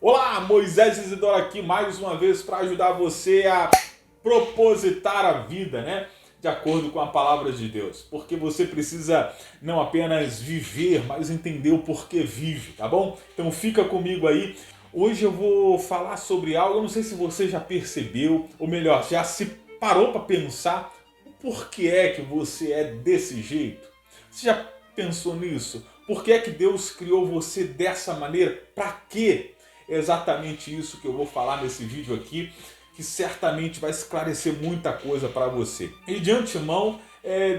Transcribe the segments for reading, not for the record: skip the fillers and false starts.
Olá, Moisés Isidoro aqui mais uma vez para ajudar você a propositar a vida, né? De acordo com a palavra de Deus. Porque você precisa não apenas viver, mas entender o porquê vive, tá bom? Então fica comigo aí. Hoje eu vou falar sobre algo, eu não sei se você já percebeu, ou melhor, já se parou para pensar o porquê é que você é desse jeito. Você já pensou nisso? Por que é que Deus criou você dessa maneira? Para quê? É exatamente isso que eu vou falar nesse vídeo aqui, que certamente vai esclarecer muita coisa para você. E de antemão,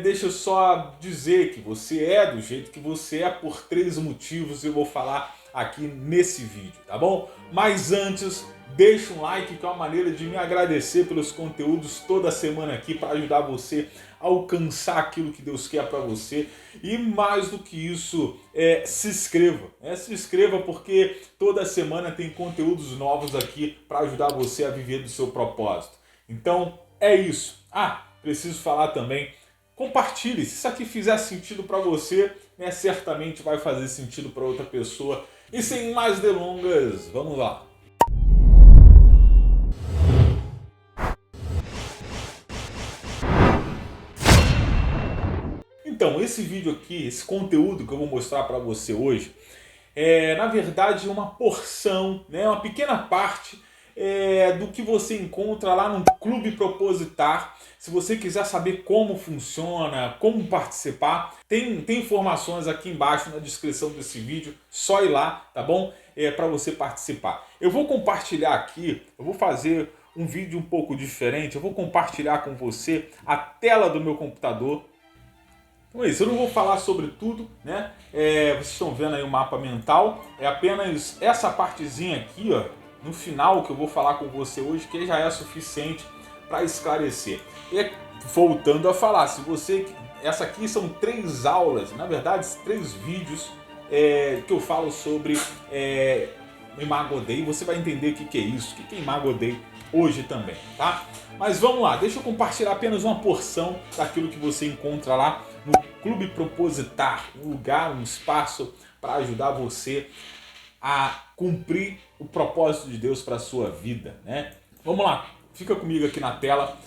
deixa eu só dizer que você é do jeito que você é por 3 motivos, eu vou falar aqui nesse vídeo, tá bom? Mas antes, deixa um like, que é uma maneira de me agradecer pelos conteúdos toda semana aqui para ajudar você a alcançar aquilo que Deus quer para você. E mais do que isso, se inscreva. Se inscreva porque toda semana tem conteúdos novos aqui para ajudar você a viver do seu propósito. Então é isso. Preciso falar também. Compartilhe. Se isso aqui fizer sentido para você, certamente vai fazer sentido para outra pessoa. E sem mais delongas, vamos lá. Então, esse vídeo aqui, esse conteúdo que eu vou mostrar para você hoje, é na verdade uma porção, uma pequena parte do que você encontra lá no Clube Propositar. Se você quiser saber como funciona, como participar, tem informações aqui embaixo na descrição desse vídeo, só ir lá, tá bom? Para você participar. Eu vou compartilhar aqui, eu vou fazer um vídeo um pouco diferente, eu vou compartilhar com você a tela do meu computador. Então é isso, eu não vou falar sobre tudo, né? Vocês estão vendo aí o mapa mental, é apenas essa partezinha aqui, ó, no final que eu vou falar com você hoje, que já é suficiente para esclarecer. E voltando a falar, essa aqui são 3 aulas, na verdade 3 vídeos que eu falo sobre Imago Dei. Você vai entender o que é isso, o que é Imago Dei hoje também, tá? Mas vamos lá, deixa eu compartilhar apenas uma porção daquilo que você encontra lá no Clube Propositar, um lugar, um espaço para ajudar você a cumprir o propósito de Deus para a sua vida, né? Vamos lá, fica comigo aqui na tela.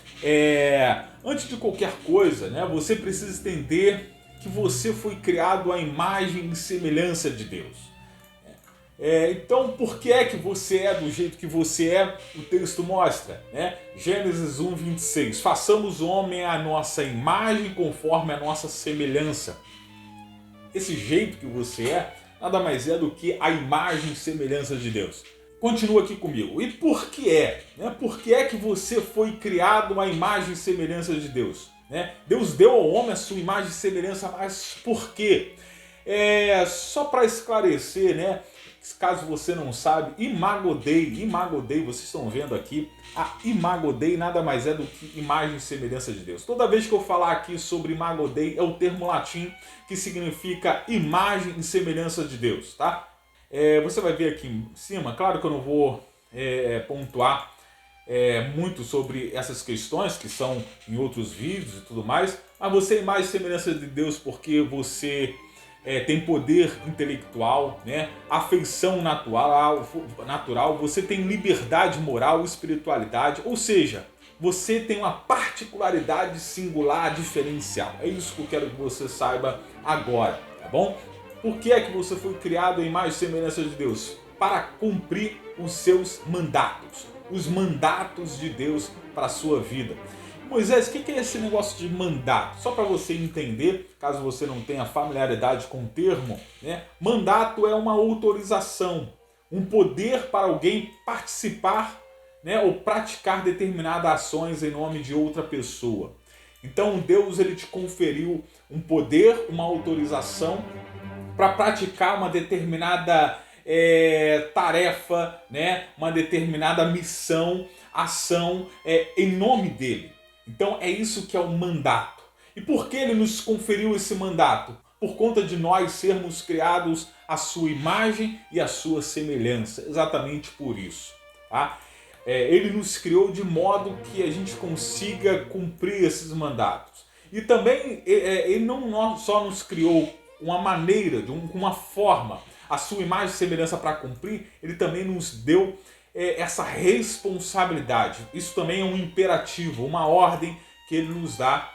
Antes de qualquer coisa, né, você precisa entender que você foi criado à imagem e semelhança de Deus. Então, por que é que você é do jeito que você é? O texto mostra, né? Gênesis 1:26. Façamos o homem à nossa imagem conforme a nossa semelhança. Esse jeito que você é nada mais é do que a imagem e semelhança de Deus. Continua aqui comigo. E por que é? Por que é que você foi criado à imagem e semelhança de Deus? Deus deu ao homem a sua imagem e semelhança, mas por quê? Só para esclarecer, né? Caso você não sabe, Imago Dei, vocês estão vendo aqui, a Imago Dei nada mais é do que imagem e semelhança de Deus. Toda vez que eu falar aqui sobre Imago Dei, é o termo latim que significa imagem e semelhança de Deus, tá? Você vai ver aqui em cima, claro que eu não vou pontuar muito sobre essas questões, que são em outros vídeos e tudo mais, mas você é imagem e semelhança de Deus porque você tem poder intelectual, afeição natural, você tem liberdade moral, espiritualidade, ou seja, você tem uma particularidade singular, diferencial. É isso que eu quero que você saiba agora, tá bom? Por que é que você foi criado em imagem e semelhança de Deus? Para cumprir os seus mandatos, os mandatos de Deus para a sua vida. Moisés, o que é esse negócio de mandato? Só para você entender, caso você não tenha familiaridade com o termo, mandato é uma autorização, um poder para alguém participar, ou praticar determinadas ações em nome de outra pessoa. Então Deus ele te conferiu um poder, uma autorização para praticar uma determinada tarefa, uma determinada missão, ação em nome dele. Então é isso que é o mandato. E por que ele nos conferiu esse mandato? Por conta de nós sermos criados à sua imagem e à sua semelhança. Exatamente por isso. Tá? Ele nos criou de modo que a gente consiga cumprir esses mandatos. E também ele não só nos criou uma maneira, uma forma, a sua imagem e semelhança para cumprir, ele também nos deu essa responsabilidade. Isso também é um imperativo, uma ordem que ele nos dá.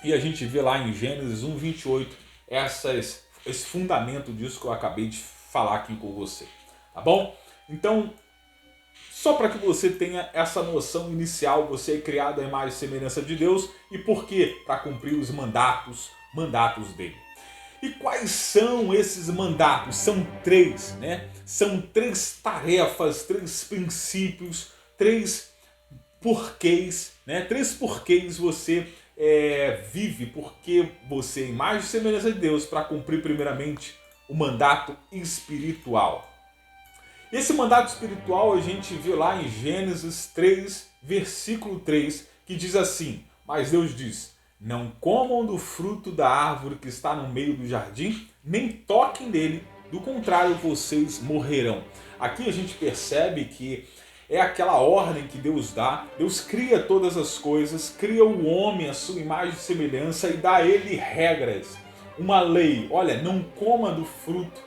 E a gente vê lá em Gênesis 1:28 esse fundamento disso que eu acabei de falar aqui com você. Tá bom? Então, só para que você tenha essa noção inicial, você é criado à imagem e semelhança de Deus. E por quê? Para cumprir os mandatos dele. E quais são esses mandatos? São três, né? São três tarefas, três princípios, três porquês, né? Três porquês você vive, porque você é imagem e semelhança de Deus, para cumprir primeiramente o mandato espiritual. Esse mandato espiritual a gente vê lá em Gênesis 3, versículo 3, que diz assim: mas Deus diz: não comam do fruto da árvore que está no meio do jardim, nem toquem nele, do contrário vocês morrerão. Aqui a gente percebe que é aquela ordem que Deus dá. Deus cria todas as coisas, cria o homem à sua imagem e semelhança e dá a ele regras, uma lei. Olha, não coma do fruto.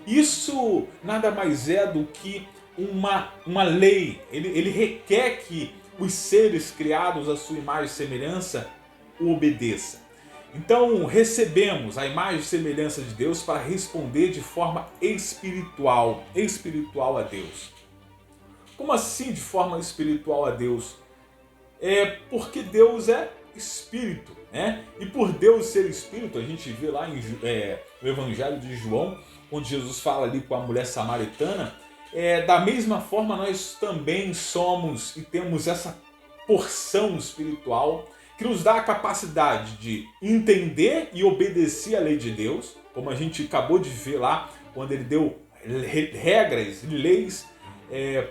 Isso nada mais é do que uma lei. Ele requer que os seres criados à sua imagem e semelhança o obedeçam. Então recebemos a imagem e semelhança de Deus para responder de forma espiritual a Deus. Como assim de forma espiritual a Deus? É porque Deus é espírito, né? E por Deus ser espírito, a gente vê lá no Evangelho de João, onde Jesus fala ali com a mulher samaritana, da mesma forma nós também somos e temos essa porção espiritual que nos dá a capacidade de entender e obedecer a lei de Deus, como a gente acabou de ver lá, quando ele deu regras, leis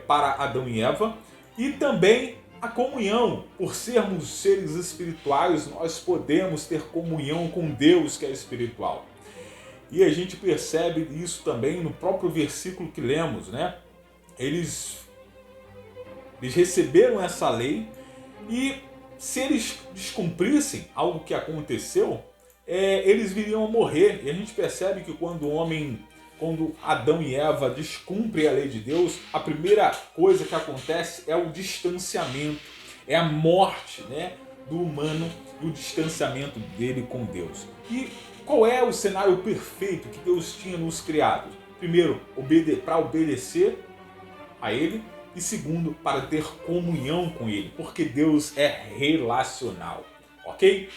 para Adão e Eva, e também a comunhão. Por sermos seres espirituais, nós podemos ter comunhão com Deus, que é espiritual. E a gente percebe isso também no próprio versículo que lemos, né? Eles receberam essa lei e se eles descumprissem algo que aconteceu, eles viriam a morrer. E a gente percebe que quando Adão e Eva descumprem a lei de Deus, a primeira coisa que acontece é o distanciamento, é a morte, né, do humano e o distanciamento dele com Deus. E qual é o cenário perfeito que Deus tinha nos criado? Primeiro, para obedecer a Ele, e segundo, para ter comunhão com Ele, porque Deus é relacional, ok?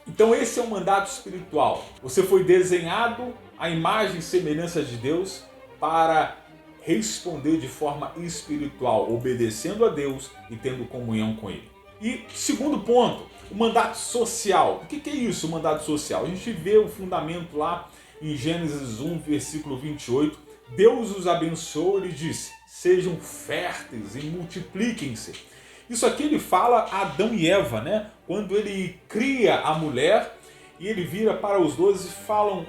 Então esse é o mandato espiritual. Você foi desenhado à imagem e semelhança de Deus para responder de forma espiritual, obedecendo a Deus e tendo comunhão com Ele. E segundo ponto, o mandato social. O que é isso, o mandato social? A gente vê o fundamento lá em Gênesis 1, versículo 28. Deus os abençoou e disse: sejam férteis e multipliquem-se. Isso aqui ele fala a Adão e Eva, né? Quando ele cria a mulher e ele vira para os dois e fala,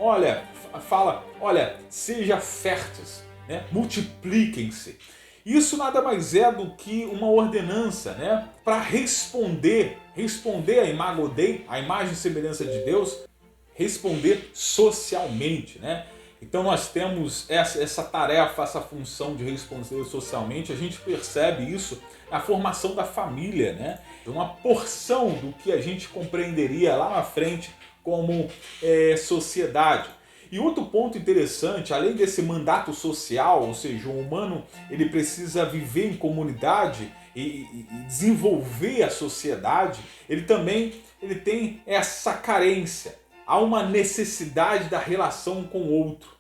olha, seja férteis, né? Multipliquem-se. Isso nada mais é do que uma ordenança, né? Para responder a imago Dei, a imagem e semelhança de Deus, responder socialmente, né? Então nós temos essa tarefa, essa função de responder socialmente. A gente percebe isso na formação da família, né? Uma porção do que a gente compreenderia lá na frente como sociedade. E outro ponto interessante, além desse mandato social, ou seja, o humano ele precisa viver em comunidade e desenvolver a sociedade, ele tem essa carência. Há uma necessidade da relação com o outro.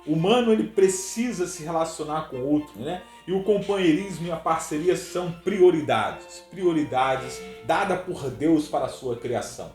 O humano ele precisa se relacionar com o outro, né? E o companheirismo e a parceria são prioridades dadas por Deus para a sua criação.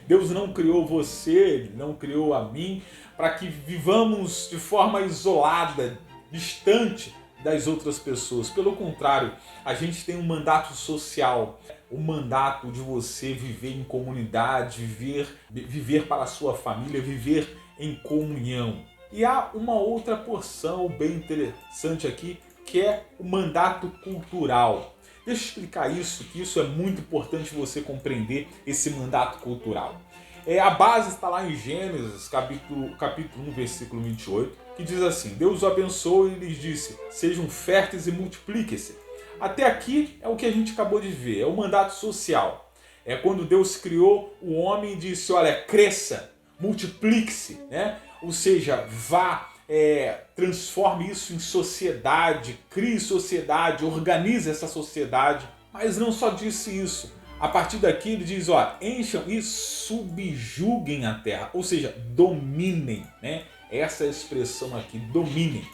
Deus não criou você, não criou a mim para que vivamos de forma isolada, distante das outras pessoas. Pelo contrário, a gente tem um mandato social, o mandato de você viver em comunidade, viver para a sua família, viver em comunhão. E há uma outra porção bem interessante aqui, que é o mandato cultural. Deixa eu explicar isso, que isso é muito importante você compreender esse mandato cultural. A base está lá em Gênesis, capítulo 1, versículo 28, que diz assim: Deus os abençoou e lhes disse: sejam férteis e multipliquem-se. Até aqui é o que a gente acabou de ver, é o mandato social. É quando Deus criou o homem e disse: olha, cresça, multiplique-se, né? Ou seja, vá, transforme isso em sociedade, crie sociedade, organize essa sociedade. Mas não só disse isso. A partir daqui ele diz, ó, encham e subjuguem a terra, ou seja, dominem, né? Essa é a expressão aqui, dominem.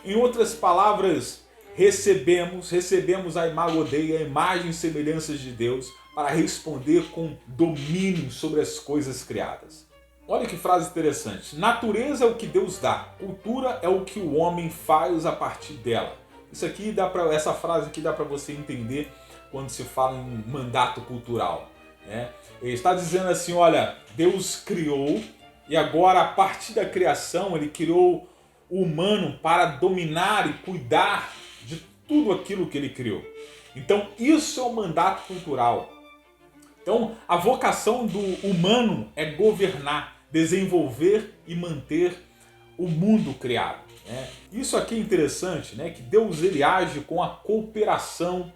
Em outras palavras, recebemos a imago Dei, a imagem e semelhanças de Deus, para responder com domínio sobre as coisas criadas. Olha que frase interessante. Natureza é o que Deus dá, cultura é o que o homem faz a partir dela. Essa frase aqui dá para você entender quando se fala em mandato cultural, né? Ele está dizendo assim, olha, Deus criou e agora a partir da criação ele criou o humano para dominar e cuidar de tudo aquilo que ele criou. Então isso é o mandato cultural. Então a vocação do humano é governar, desenvolver e manter o mundo criado, né? Isso aqui é interessante, né? Que Deus ele age com a cooperação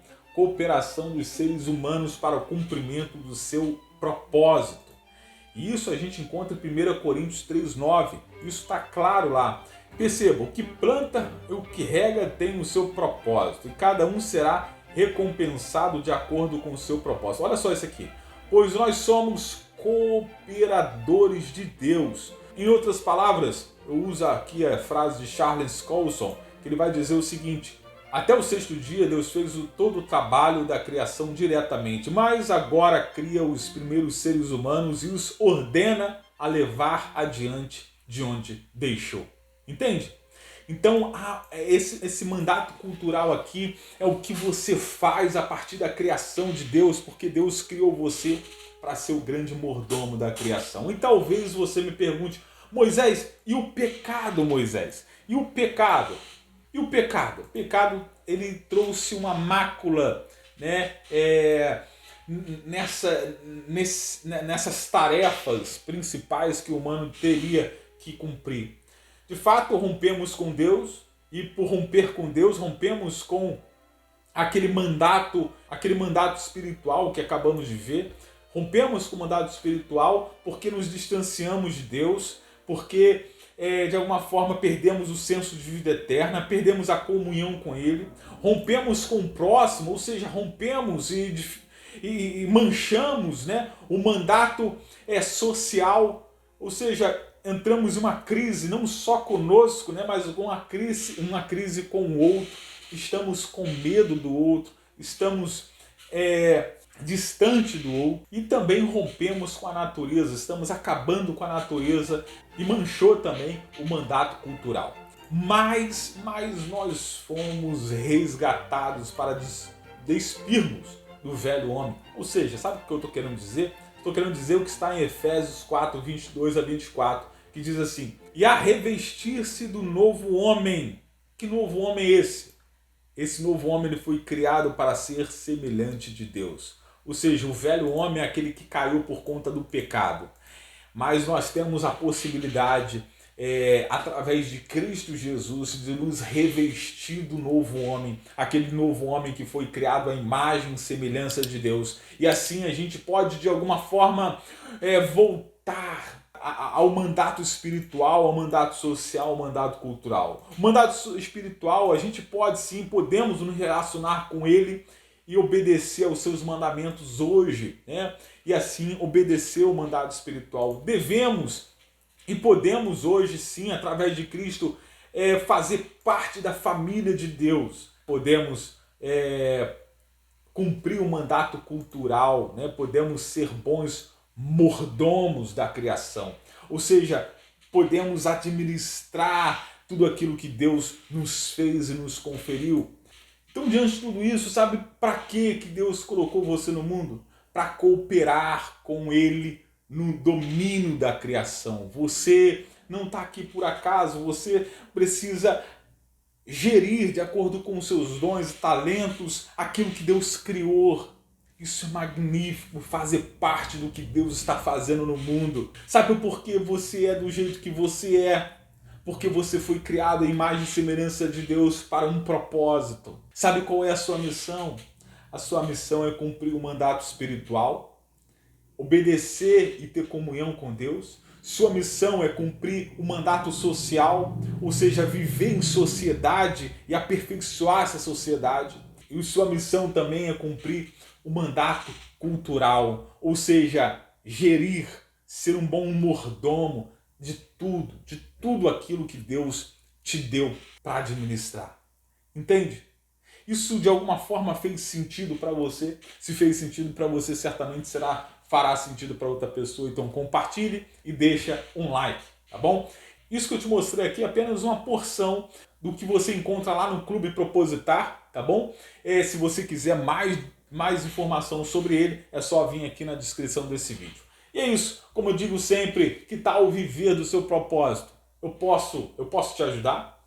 dos seres humanos para o cumprimento do seu propósito. E isso a gente encontra em 1 Coríntios 3,9. Isso está claro lá. Perceba, o que planta e o que rega tem o seu propósito, e cada um será recompensado de acordo com o seu propósito. Olha só isso aqui. Pois nós somos cooperadores de Deus. Em outras palavras, eu uso aqui a frase de Charles Colson, que ele vai dizer o seguinte: até o sexto dia Deus fez todo o trabalho da criação diretamente, mas agora cria os primeiros seres humanos e os ordena a levar adiante de onde deixou. Entende? Então esse mandato cultural aqui é o que você faz a partir da criação de Deus, porque Deus criou você para ser o grande mordomo da criação. E talvez você me pergunte: Moisés, e o pecado, Moisés? E o pecado? E o pecado? O pecado ele trouxe uma mácula, né, nessas tarefas principais que o humano teria que cumprir. De fato, rompemos com Deus, e por romper com Deus, rompemos com aquele mandato espiritual que acabamos de ver. Rompemos com o mandato espiritual porque nos distanciamos de Deus, porque de alguma forma perdemos o senso de vida eterna, perdemos a comunhão com Ele, rompemos com o próximo, ou seja, rompemos e manchamos, né, o mandato social, ou seja, entramos em uma crise não só conosco, né, mas uma crise com o outro, estamos com medo do outro, estamos distante do outro, e também rompemos com a natureza, estamos acabando com a natureza, e manchou também o mandato cultural. Mas nós fomos resgatados para despirmos do velho homem. Ou seja, sabe o que eu estou querendo dizer? Estou querendo dizer o que está em Efésios 4, 22 a 24, que diz assim: e a revestir-se do novo homem. Que novo homem é esse? Esse novo homem ele foi criado para ser semelhante de Deus. Ou seja, o velho homem é aquele que caiu por conta do pecado. Mas nós temos a possibilidade, através de Cristo Jesus, de nos revestir do novo homem. Aquele novo homem que foi criado à imagem e semelhança de Deus. E assim a gente pode, de alguma forma, voltar ao mandato espiritual, ao mandato social, ao mandato cultural. O mandato espiritual, a gente podemos nos relacionar com ele e obedecer aos seus mandamentos hoje, né? E assim obedecer o mandato espiritual. Devemos e podemos hoje sim, através de Cristo, fazer parte da família de Deus. Podemos cumprir o mandato cultural, né? Podemos ser bons mordomos da criação. Ou seja, podemos administrar tudo aquilo que Deus nos fez e nos conferiu. Então, diante de tudo isso, sabe para que Deus colocou você no mundo? Para cooperar com Ele no domínio da criação. Você não está aqui por acaso, você precisa gerir de acordo com os seus dons e talentos aquilo que Deus criou. Isso é magnífico, fazer parte do que Deus está fazendo no mundo. Sabe por que você é do jeito que você é? Porque você foi criado à imagem e semelhança de Deus para um propósito. Sabe qual é a sua missão? A sua missão é cumprir o mandato espiritual, obedecer e ter comunhão com Deus. Sua missão é cumprir o mandato social, ou seja, viver em sociedade e aperfeiçoar essa sociedade. E sua missão também é cumprir o mandato cultural, ou seja, gerir, ser um bom mordomo de tudo aquilo que Deus te deu para administrar. Entende? Isso de alguma forma fez sentido para você? Se fez sentido para você, certamente fará sentido para outra pessoa. Então compartilhe e deixa um like, tá bom? Isso que eu te mostrei aqui é apenas uma porção do que você encontra lá no Clube Propositar, tá bom? Se você quiser mais informação sobre ele, é só vir aqui na descrição desse vídeo. E é isso, como eu digo sempre, que tal viver do seu propósito? Eu posso te ajudar?